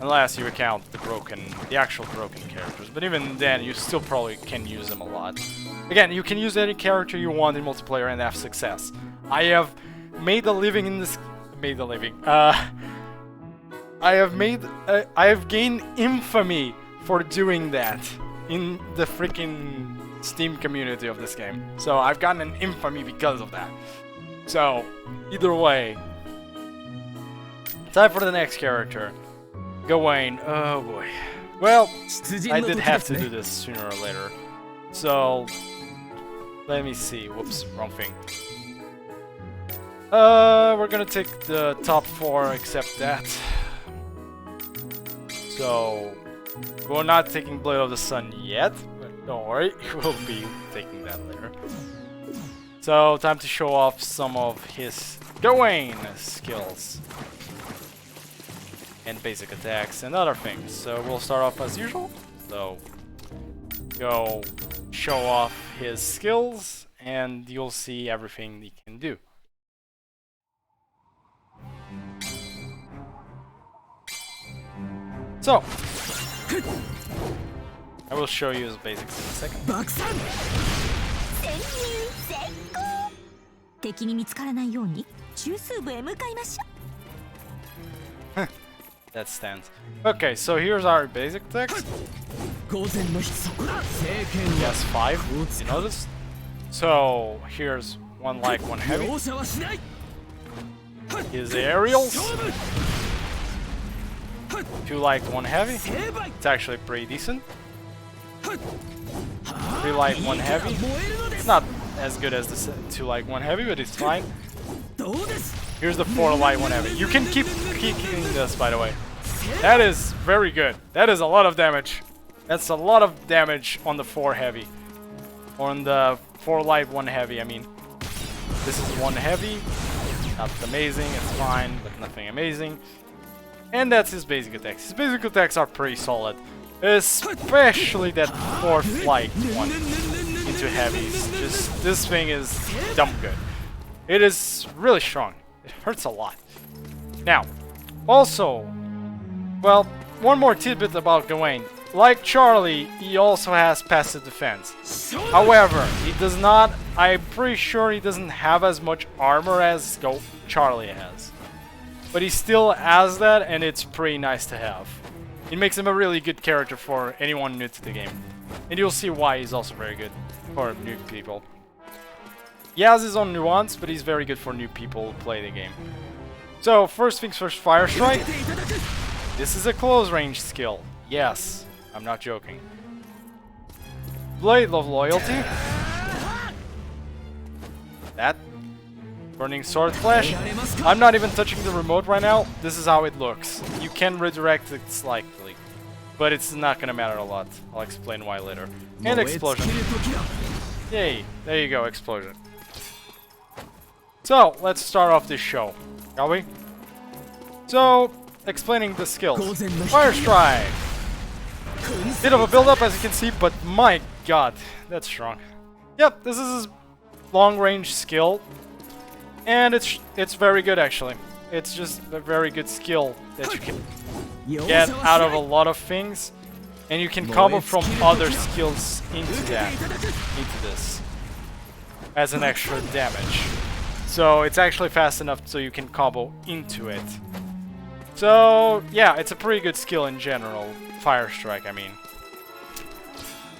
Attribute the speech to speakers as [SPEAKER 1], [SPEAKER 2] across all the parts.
[SPEAKER 1] Unless you account the actual broken characters. But even then, you still probably can use them a lot. Again, you can use any character you want in multiplayer and have success. I have made a living in this... I have gained infamy for doing that in the freaking Steam community of this game. So I've gotten an infamy because of that. So, either way. Time for the next character. Gawain. Oh boy. Well, I did have to do this sooner or later. So, let me see. Whoops, wrong thing. We're gonna take the top 4 except that. So, we're not taking Blade of the Sun yet, but don't worry, we'll be taking that later. So, time to show off some of his Gawain skills. And basic attacks and other things. So we'll start off as usual. So go show off his skills and you'll see everything he can do. So I will show you his basics in a second. That stands. Okay, so here's our basic text. Yes, 5. You notice? So here's 1 light, 1 heavy. His aerials. 2 light, 1 heavy. It's actually pretty decent. 3 light, 1 heavy. It's not as good as the 2 light, 1 heavy, but it's fine. Here's the 4 light, 1 heavy. You can keep kicking this, by the way. That is very good. That is a lot of damage. That's a lot of damage on the 4 heavy. On the 4 light, 1 heavy, I mean. This is 1 heavy. Not amazing, it's fine, but nothing amazing. And that's his basic attacks. His basic attacks are pretty solid. Especially that 4th light one into heavies. Just, this thing is dumb good. It is really strong. It hurts a lot. Now, also, well, one more tidbit about Gawain. Like Charlie, he also has passive defense. However, he does not, I'm pretty sure he doesn't have as much armor as Charlie has. But he still has that, and it's pretty nice to have. It makes him a really good character for anyone new to the game. And you'll see why he's also very good for new people. He has his own nuance, but he's very good for new people who play the game. So, first things first, Fire Strike. This is a close range skill. Yes, I'm not joking. Blade of Loyalty. That. Burning Sword Flash. I'm not even touching the remote right now. This is how it looks. You can redirect it slightly, but it's not gonna matter a lot. I'll explain why later. And Explosion. Yay, there you go, Explosion. So, let's start off this show, shall we? So, explaining the skills. Fire Strike! Bit of a build-up as you can see, but my god, that's strong. Yep, this is his long-range skill. And it's very good actually. It's just a very good skill that you can get out of a lot of things. And you can combo from other skills into this. As an extra damage. So it's actually fast enough so you can combo into it. So yeah, it's a pretty good skill in general. Fire Strike, I mean.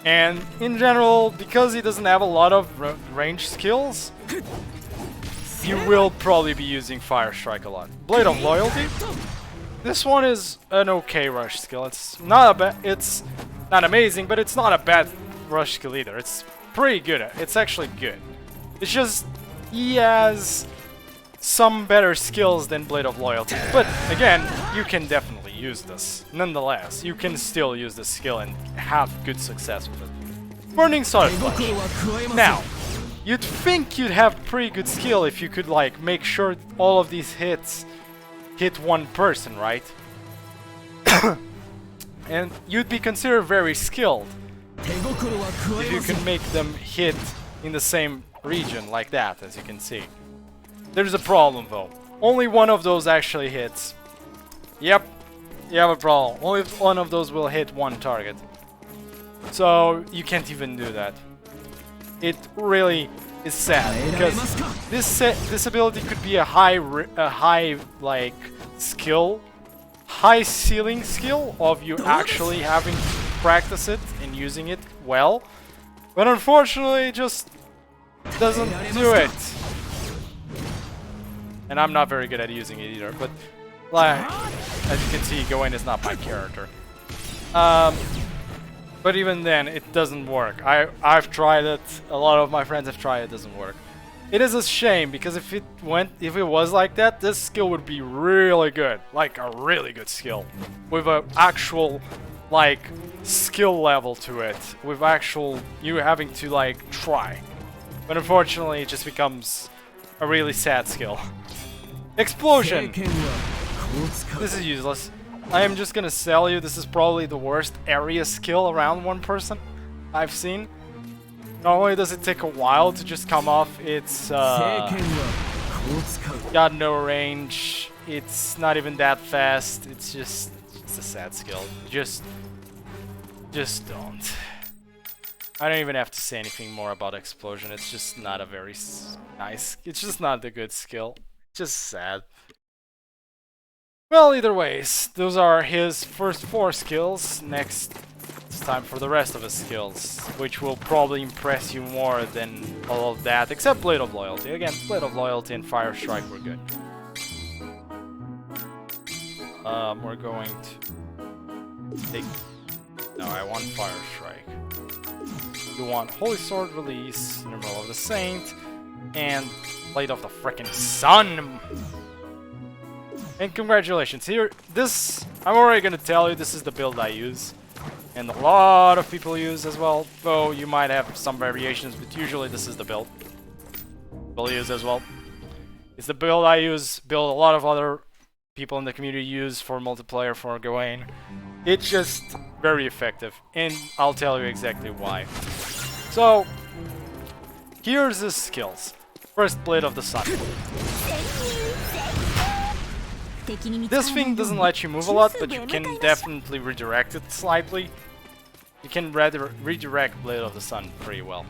[SPEAKER 1] And in general, because he doesn't have a lot of range skills, you will probably be using Fire Strike a lot. Blade of Loyalty. This one is an okay rush skill. It's not amazing, but it's not a bad rush skill either. It's pretty good. It's actually good. It's just he has some better skills than Blade of Loyalty. But again, you can definitely use this. Nonetheless, you can still use this skill and have good success with it. Burning Sword Flash. Now, you'd think you'd have pretty good skill if you could like make sure all of these hits hit one person, right? And you'd be considered very skilled if you can make them hit in the same region like that, as you can see. There's a problem though. Only one of those actually hits. Yep. you have a problem. Only if one of those will hit one target. So you can't even do that. It really is sad because this ability could be a high like skill, high ceiling skill of you actually having to practice it and using it well, but unfortunately it just doesn't do it. And I'm not very good at using it either, but like as you can see, Gawain is not my character. But even then, it doesn't work. I've tried it. A lot of my friends have tried it. It doesn't work. It is a shame because if it was like that, this skill would be really good, like a really good skill, with an actual like skill level to it, with actual you having to like try. But unfortunately, it just becomes a really sad skill. Explosion. This is useless. I am just gonna tell you, this is probably the worst area skill around one person I've seen. Not only does it take a while to just come off, it's got no range, it's not even that fast, it's a sad skill. Just don't. I don't even have to say anything more about Explosion, it's just not a very nice, it's just not a good skill. It's just sad. Well, either ways, those are his first 4 skills. Next, it's time for the rest of his skills, which will probably impress you more than all of that, except Blade of Loyalty. Again, Blade of Loyalty and Fire Strike were good. We're going to take... No, I want Fire Strike. You want Holy Sword Release, Numeral of the Saint, and Blade of the frickin' Sun! And congratulations, here, I'm already gonna tell you, this is the build I use. And a lot of people use as well, though you might have some variations, but usually this is the build we'll use as well. It's the build I use, build a lot of other people in the community use for multiplayer for Gawain. It's just very effective, and I'll tell you exactly why. So, here's his skills. First, Blade of the Sun. This thing doesn't let you move a lot, but you can definitely redirect it slightly. You can rather redirect Blade of the Sun pretty well.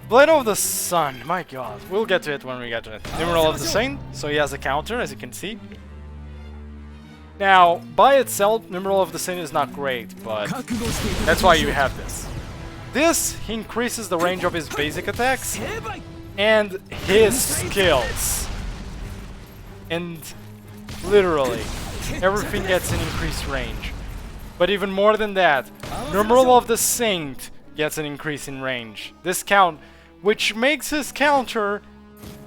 [SPEAKER 1] Blade of the Sun, my god. We'll get to it when we get to it. Numeral of the Saint, so he has a counter, as you can see. Now, by itself, Numeral of the Saint is not great, but that's why you have this. This increases the range of his basic attacks and his skills. And literally, everything gets an increased range. But even more than that, Numeral of the Saint gets an increase in range. This count, which makes his counter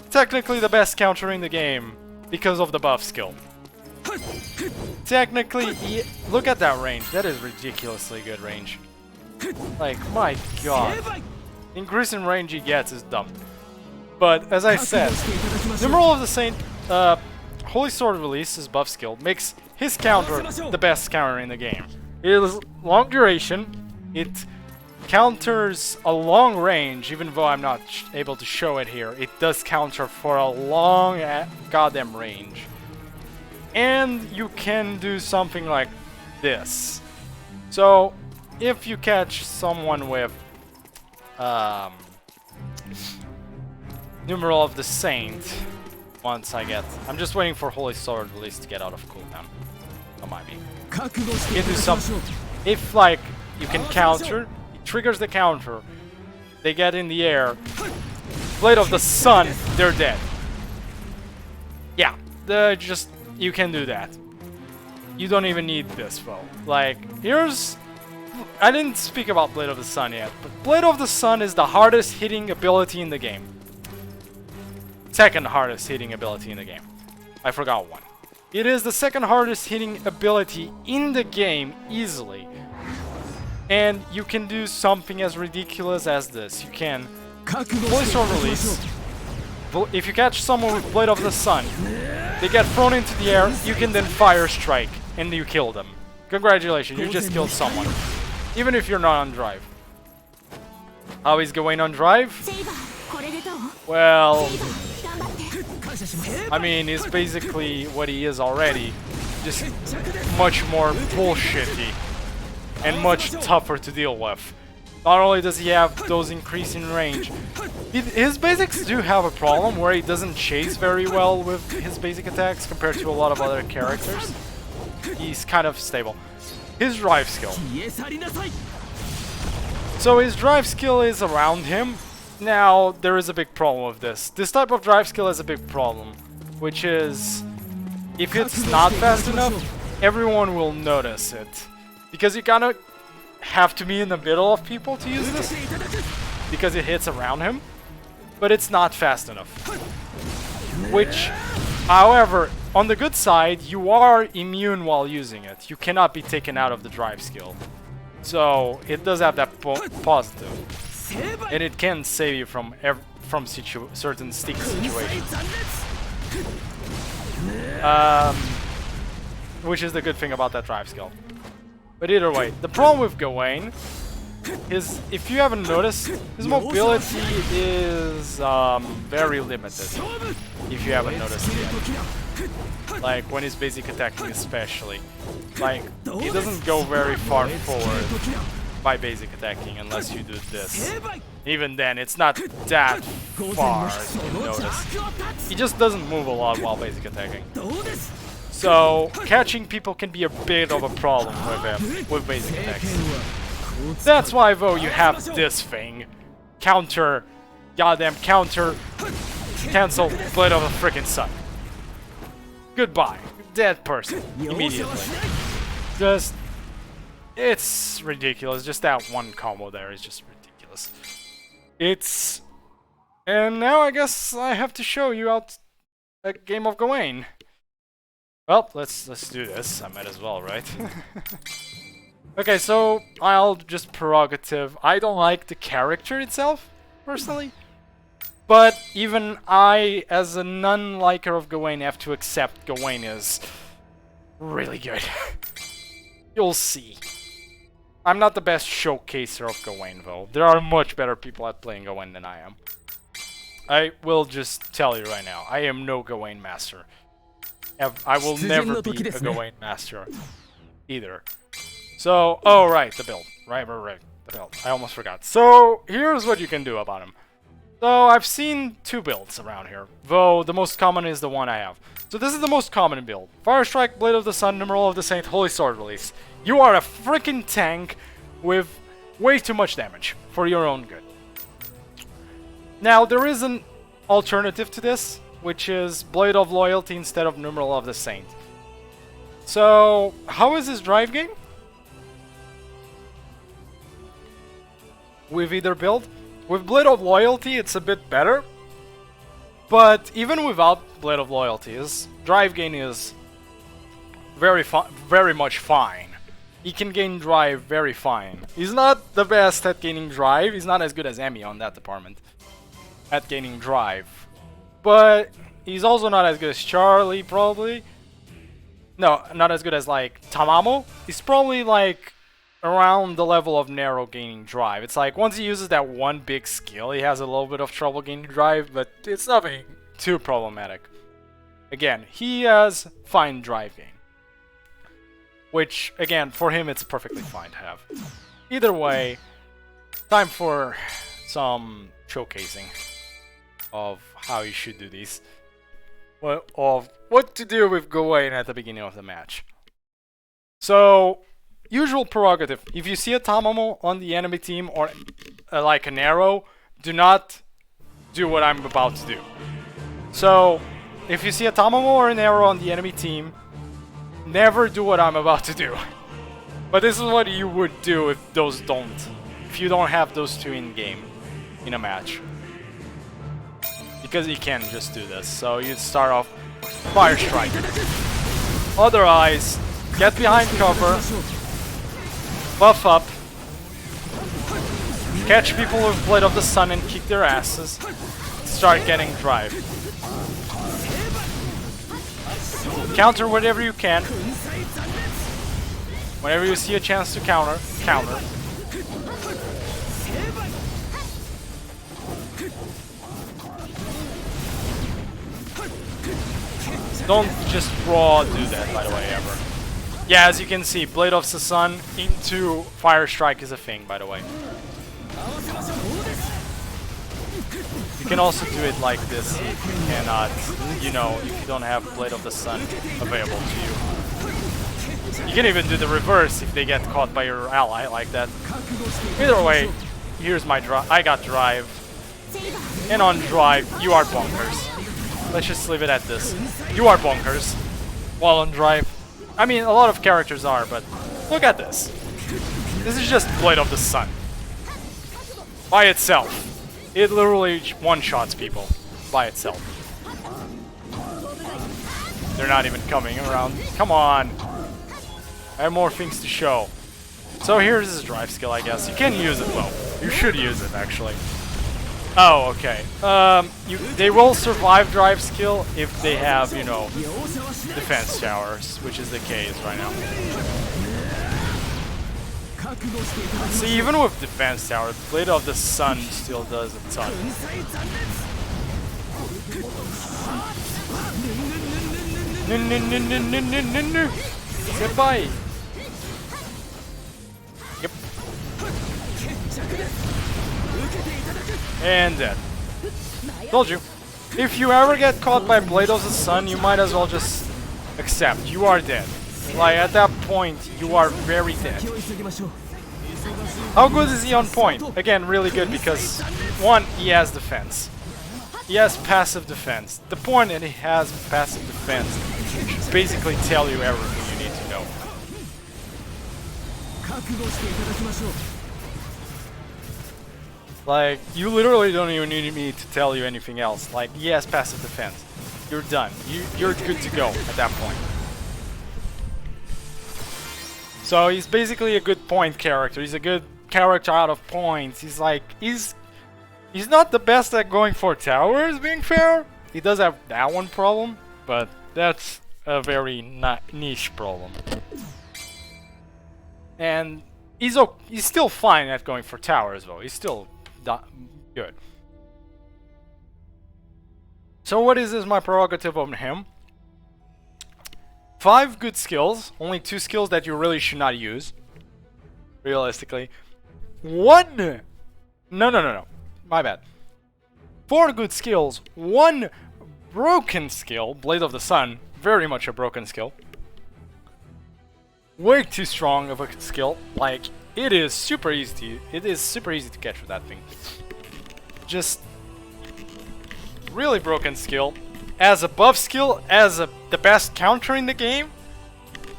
[SPEAKER 1] technically the best counter in the game because of the buff skill. Technically, look at that range. That is ridiculously good range. Like, my god. Increase in range he gets is dumb. But, as I said, Numeral of the Saint, Holy Sword Release, his buff skill, makes his counter the best counter in the game. It is long duration, it counters a long range, even though I'm not able to show it here. It does counter for a long goddamn range. And you can do something like this. So, if you catch someone with Numeral of the Saint, I'm just waiting for Holy Sword Release to get out of cooldown. Don't mind me. You can do something. If, like, you can counter, it triggers the counter, they get in the air, Blade of the Sun, they're dead. Yeah, you can do that. You don't even need this, though. Like, I didn't speak about Blade of the Sun yet, but Blade of the Sun is the hardest hitting ability in the game. Second hardest hitting ability in the game. I forgot one. It is the second hardest hitting ability in the game, easily. And you can do something as ridiculous as this. You can Holy Sword Release. If you catch someone with Blade of the Sun, they get thrown into the air, you can then Fire Strike, and you kill them. Congratulations, you just killed someone. Even if you're not on drive. How is Gawain on drive? Well, I mean, it's basically what he is already. just much more bullshitty and much tougher to deal with. Not only does he have those increase in range, his basics do have a problem where he doesn't chase very well with his basic attacks compared to a lot of other characters. He's kind of stable. His drive skill. So his drive skill is around him. Now, there is a big problem with this. This type of drive skill has a big problem, which is, if it's not fast enough, everyone will notice it. Because you kind of have to be in the middle of people to use this, because it hits around him, but it's not fast enough. Which, however, on the good side, you are immune while using it. You cannot be taken out of the drive skill. So, it does have that positive. And it can save you from certain sticky situations. Which is the good thing about that drive skill. But either way, the problem with Gawain is, if you haven't noticed, his mobility is very limited. If you haven't noticed yet. Like, when he's basic attacking especially. Like, he doesn't go very far forward by basic attacking unless you do this. Even then, it's not that far, you notice. He just doesn't move a lot while basic attacking. So, catching people can be a bit of a problem with him, with basic attacks. That's why, though, you have this thing. Counter, goddamn counter, cancel, Blade of the frickin' Sun. Goodbye. Dead person. Immediately. Just, it's ridiculous. Just that one combo there is just ridiculous. It's... And now I guess I have to show you out a game of Gawain. Well, let's do this. I might as well, right? Okay, so I'll just prerogative. I don't like the character itself, personally. But even I, as a non-liker of Gawain, have to accept Gawain is really good. You'll see. I'm not the best showcaser of Gawain, though. There are much better people at playing Gawain than I am. I will just tell you right now, I am no Gawain master. I will never be a Gawain master either. So, oh right, the build. Right, the build. I almost forgot. So, here's what you can do about him. So, I've seen two builds around here, though the most common is the one I have. So this is the most common build. Fire Strike, Blade of the Sun, Numeral of the Saint, Holy Sword Release. You are a freaking tank with way too much damage for your own good. Now, there is an alternative to this, which is Blade of Loyalty instead of Numeral of the Saint. So, how is his drive gain? With either build? With Blade of Loyalty, it's a bit better. But even without Blade of Loyalty, his drive gain is very much fine. He can gain drive very fine. He's not the best at gaining drive. He's not as good as Emi on that department. At gaining drive. But he's also not as good as Charlie, probably. No, not as good as, like, Tamamo. He's probably, like, around the level of narrow gaining drive. It's like, once he uses that one big skill, he has a little bit of trouble gaining drive, but it's nothing too problematic. Again, he has fine drive gain. Which, again, for him, it's perfectly fine to have. Either way, time for some showcasing of how you should do these. Of what to do with Gawain at the beginning of the match. So, usual prerogative. If you see a Tamamo on the enemy team or like an arrow, do not do what I'm about to do. So, if you see a Tamamo or an arrow on the enemy team, never do what I'm about to do. But this is what you would do if those don't. If you don't have those two in game, in a match. Because you can't just do this. So you start off Fire Strike. Otherwise, get behind cover, buff up, catch people with Blade of the Sun and kick their asses, start getting drive. Counter whatever you can. Whenever you see a chance to counter. Don't just raw do that, by the way, ever. Yeah, as you can see, Blade of the Sun into Fire Strike is a thing, by the way. You can also do it like this if you cannot, you know, if you don't have Blade of the Sun available to you. You can even do the reverse if they get caught by your ally like that. Either way, here's my drive. I got drive. And on drive, you are bonkers. Let's just leave it at this. You are bonkers. While on drive. I mean, a lot of characters are, but look at this. This is just Blade of the Sun. By itself. It literally one-shots people. By itself. They're not even coming around. Come on. I have more things to show. So here's his drive skill, I guess. You can use it though. You should use it, actually. Oh, okay. They will survive drive skill if they have, you know, defense towers, which is the case right now. See, even with defense tower, Blade of the Sun still does a ton. No. Goodbye. Yep. And dead. Told you. If you ever get caught by Blade of the Sun, you might as well just accept. You are dead. Like, at that point, you are very dead. How good is he on point? Again, really good because, one, he has defense. He has passive defense. The point that he has passive defense should basically tell you everything you need to know. Like, you literally don't even need me to tell you anything else. Like, he has passive defense. You're done. You're good to go at that point. So he's basically a good point character. He's a good character out of points. He's like, he's not the best at going for towers, being fair. He does have that one problem, but that's a very niche problem. And he's still fine at going for towers, though. He's still good. So what is my prerogative on him? 5 good skills, only 2 skills that you really should not use. Realistically. 1! No. My bad. 4 good skills, 1 broken skill, Blade of the Sun, very much a broken skill. Way too strong of a skill, like, it is super easy to catch with that thing. Just really broken skill. As a buff skill, as the best counter in the game.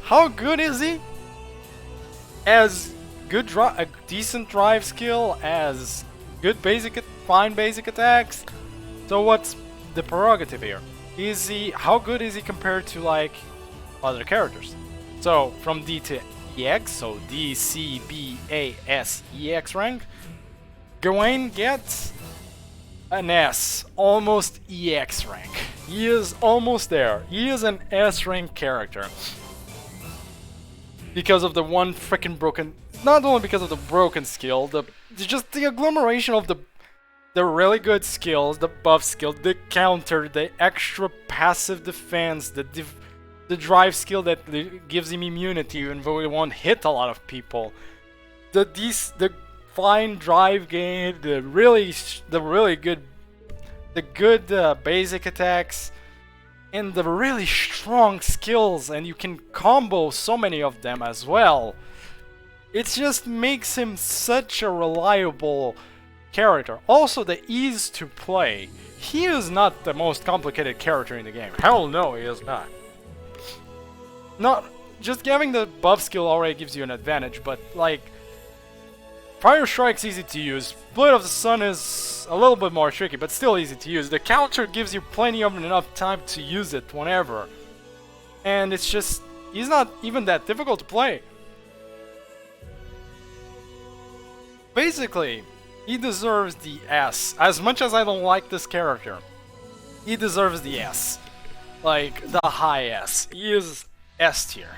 [SPEAKER 1] How good is he? As good a decent drive skill, as good fine basic attacks. So what's the prerogative here? How good is he compared to like other characters? So from D to EX, so D, C, B, A, S, EX rank, Gawain gets an S, almost EX rank. He is almost there. He is an S rank character. Because of the one freaking broken, not only because of the broken skill, just the agglomeration of the really good skills, the buff skill, the counter, the extra passive defense, the drive skill that gives him immunity even though he won't hit a lot of people. The fine drive game, the good basic attacks, and the really strong skills, and you can combo so many of them as well. It just makes him such a reliable character. Also, the ease to play. He is not the most complicated character in the game. Hell no, he is not. Not just having the buff skill already gives you an advantage, but like Fire Strike's easy to use. Blade of the Sun is a little bit more tricky, but still easy to use. The counter gives you plenty of enough time to use it whenever. And it's just, he's not even that difficult to play. Basically, he deserves the S. As much as I don't like this character, he deserves the S. Like, the high S. He is S tier.